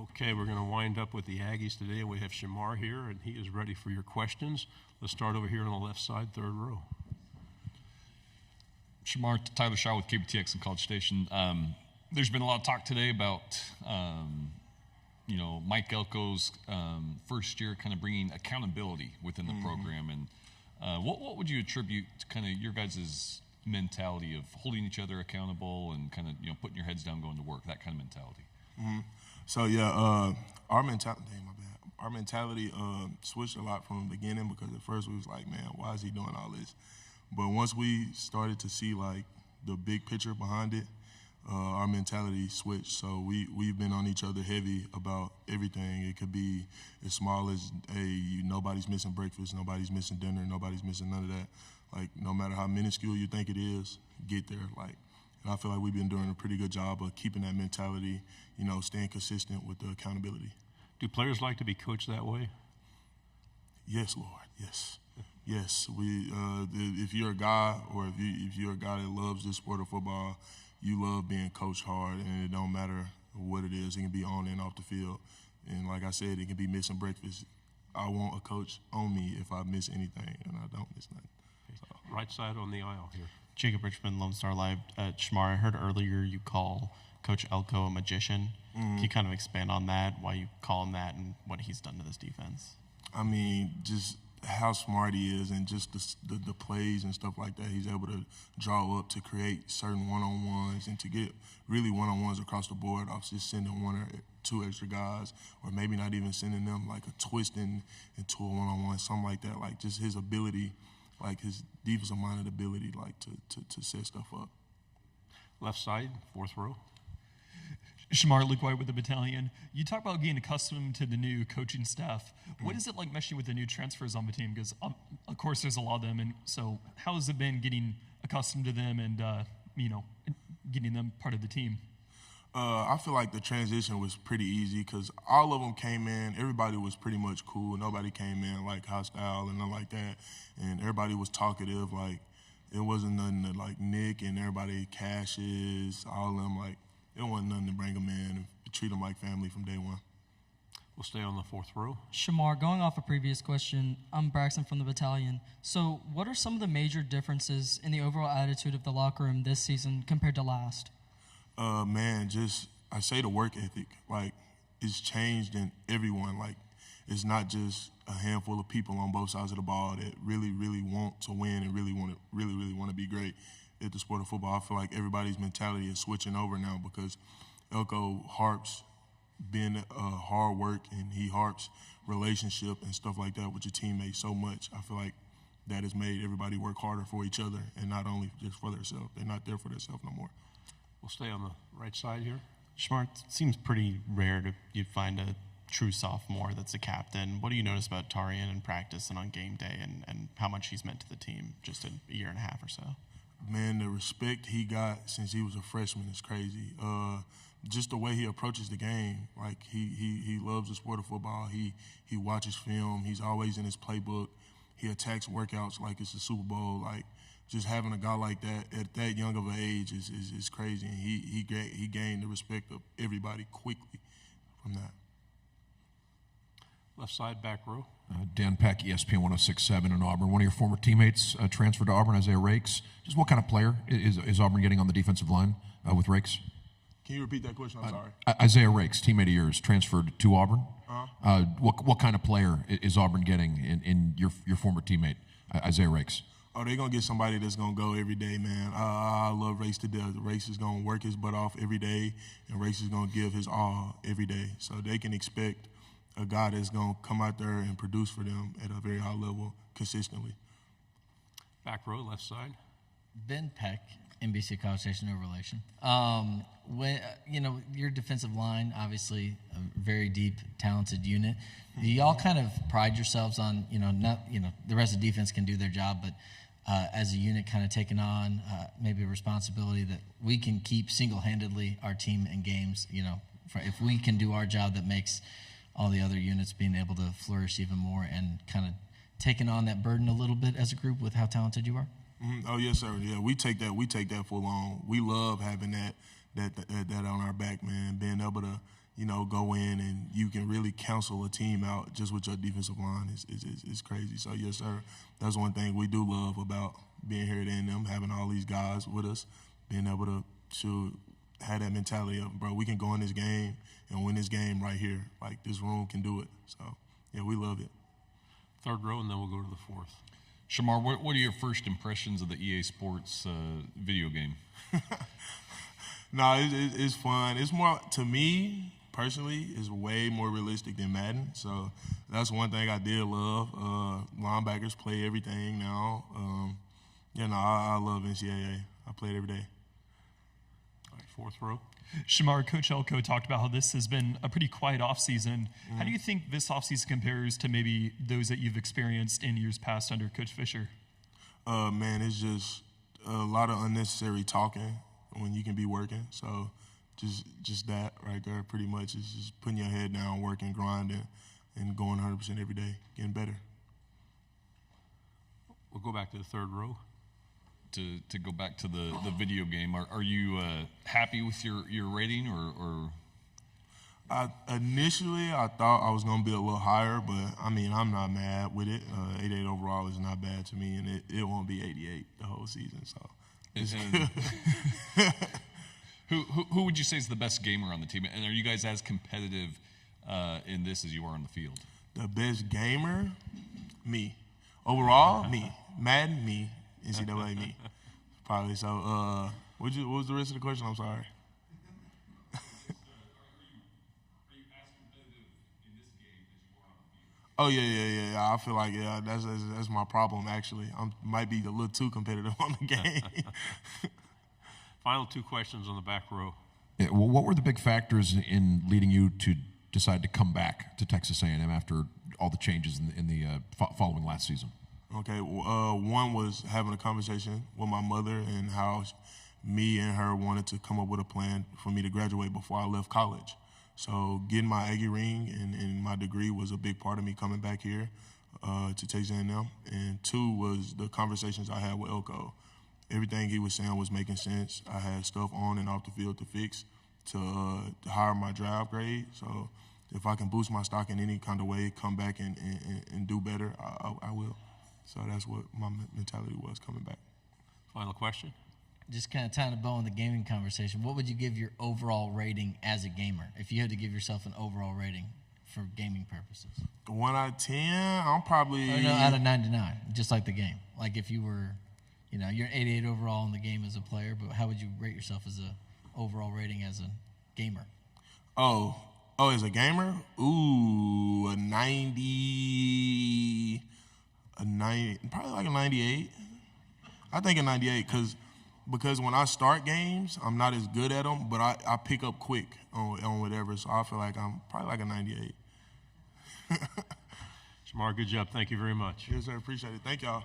Okay, we're going to wind up with the Aggies today. We have Shemar here, and he is ready for your questions. Let's start over here on the left side, third row. Shemar, Tyler Shaw with KBTX and College Station. There's been a lot of talk today about, Mike Elko's first year kind of bringing accountability within the program. And what would you attribute to kind of your guys' mentality of holding each other accountable and kind of, putting your heads down, going to work, that kind of mentality? So, our mentality switched a lot from the beginning, because at first we was like, man, why is he doing all this? But once we started to see, like, the big picture behind it, our mentality switched. So we've been on each other heavy about everything. It could be as small as, hey, nobody's missing breakfast, nobody's missing dinner, nobody's missing none of that. Like, no matter how minuscule you think it is, get there. Like, and I feel like we've been doing a pretty good job of keeping that mentality, staying consistent with the accountability. Do players like to be coached that way? Yes, Lord, yes. Yes, if you're a guy, or if you're a guy that loves this sport of football, you love being coached hard, and it don't matter what it is. It can be on and off the field. And like I said, it can be missing breakfast. I want a coach on me if I miss anything, and I don't miss nothing. So. Right side on the aisle here. Jacob Richmond, Lone Star Live. Shemar, I heard earlier you call Coach Elko a magician. Can you kind of expand on that, why you call him that, and what he's done to this defense? I mean, just how smart he is, and just the plays and stuff like that. He's able to draw up to create certain one-on-ones and to get really one-on-ones across the board off just sending one or two extra guys, or maybe not even sending them, like a twisting into a one-on-one, something like that. Like, just his ability, like his defensive-minded ability, like to set stuff up. Left side, fourth row. Shemar, Luke White with the Battalion. You talk about getting accustomed to the new coaching staff. What is it like meshing with the new transfers on the team? Because, of course, there's a lot of them. And so how has it been getting accustomed to them and, getting them part of the team? I feel like the transition was pretty easy, because all of them came in. Everybody was pretty much cool. Nobody came in, like, hostile and nothing like that. And everybody was talkative. Like, it wasn't nothing that, like, Nick and everybody, Cassius, all of them, like, it wasn't nothing to bring them in and treat them like family from day one. We'll stay on the fourth row. Shemar, going off a previous question, I'm Braxton from the Battalion. So what are some of the major differences in the overall attitude of the locker room this season compared to last? I say the work ethic. Like, it's changed in everyone. Like, it's not just a handful of people on both sides of the ball that really, really want to win and really want to be great at the sport of football. I feel like everybody's mentality is switching over now, because Elko harps being hard work, and he harps relationship and stuff like that with your teammates so much. I feel like that has made everybody work harder for each other and not only just for themselves. They're not there for themselves no more. We'll stay on the right side here. Shemar, it seems pretty rare you find a true sophomore that's a captain. What do you notice about Tarian in practice and on game day, and how much he's meant to the team just in a year and a half or so? Man, the respect he got since he was a freshman is crazy. Just the way he approaches the game, like he loves the sport of football. He watches film. He's always in his playbook. He attacks workouts like it's the Super Bowl. Like, just having a guy like that at that young of an age is crazy. And he gained the respect of everybody quickly from that. Left side, back row. Dan Peck, ESPN 106.7 in Auburn. One of your former teammates transferred to Auburn, Isaiah Rakes. Just what kind of player is Auburn getting on the defensive line with Rakes? Can you repeat that question? I'm sorry. Isaiah Rakes, teammate of yours, transferred to Auburn. Uh-huh. What kind of player is Auburn getting in your former teammate, Isaiah Rakes? Oh, they're going to get somebody that's going to go every day, man. I love Rakes to death. Rakes is going to work his butt off every day, and Rakes is going to give his all every day. So they can expect a guy that's going to come out there and produce for them at a very high level consistently. Back row, left side. Ben Peck, NBC College Station, no relation. When your defensive line, obviously a very deep, talented unit. Do y'all kind of pride yourselves on, the rest of the defense can do their job, but as a unit kind of taking on maybe a responsibility that we can keep single-handedly our team in games, if we can do our job, that makes all the other units being able to flourish even more, and kind of taking on that burden a little bit as a group with how talented you are? Mm-hmm. Oh, yes, sir. Yeah, we take that full on. We love having that on our back, man. Being able to, go in and you can really cancel a team out just with your defensive line is crazy. So, yes, sir, that's one thing we do love about being here at A&M, having all these guys with us, being able to have that mentality of, bro, we can go in this game and win this game right here. Like, this room can do it. So, yeah, we love it. Third row, and then we'll go to the fourth. Shemar, what are your first impressions of the EA Sports video game? No, it's fun. It's more, to me, personally, it's way more realistic than Madden. So that's one thing I did love. Linebackers play everything now. I love NCAA. I play it every day. All right, fourth row. Shemar, Coach Elko talked about how this has been a pretty quiet offseason. Mm-hmm. How do you think this offseason compares to maybe those that you've experienced in years past under Coach Fisher? Man, it's just a lot of unnecessary talking when you can be working. So just that right there pretty much is just putting your head down, working, grinding, and going 100% every day, getting better. We'll go back to the third row. To go back to the video game, are you happy with your rating or? Initially, I thought I was going to be a little higher, but, I mean, I'm not mad with it. 88 overall is not bad to me, and it won't be 88 the whole season. So, who would you say is the best gamer on the team? And are you guys as competitive in this as you are on the field? The best gamer? Me. Overall, me. Madden, me. NCAA, me. Probably. So, what was the rest of the question? I'm sorry. Oh yeah. I feel like that's my problem actually. I might be a little too competitive on the game. Final two questions on the back row. Yeah, well, what were the big factors in leading you to decide to come back to Texas A&M after all the changes in the following last season? Okay, one was having a conversation with my mother and how me and her wanted to come up with a plan for me to graduate before I left college. So getting my Aggie ring and my degree was a big part of me coming back here to Texas A&M. And two was the conversations I had with Elko. Everything he was saying was making sense. I had stuff on and off the field to fix to higher my draft grade. So if I can boost my stock in any kind of way, come back and do better, I will. So that's what my mentality was coming back. Final question. Just kind of tying a bow on the gaming conversation, what would you give your overall rating as a gamer if you had to give yourself an overall rating for gaming purposes? 1 out of 10, I'm probably... Oh, no, out of 99, just like the game. Like if you were, you're an 88 overall in the game as a player, but how would you rate yourself as a overall rating as a gamer? Oh, as a gamer? Ooh, a 90, probably like a 98. I think a 98 because when I start games, I'm not as good at them, but I pick up quick on whatever, so I feel like I'm probably like a 98. Shemar, good job. Thank you very much. Yes, sir. Appreciate it. Thank y'all.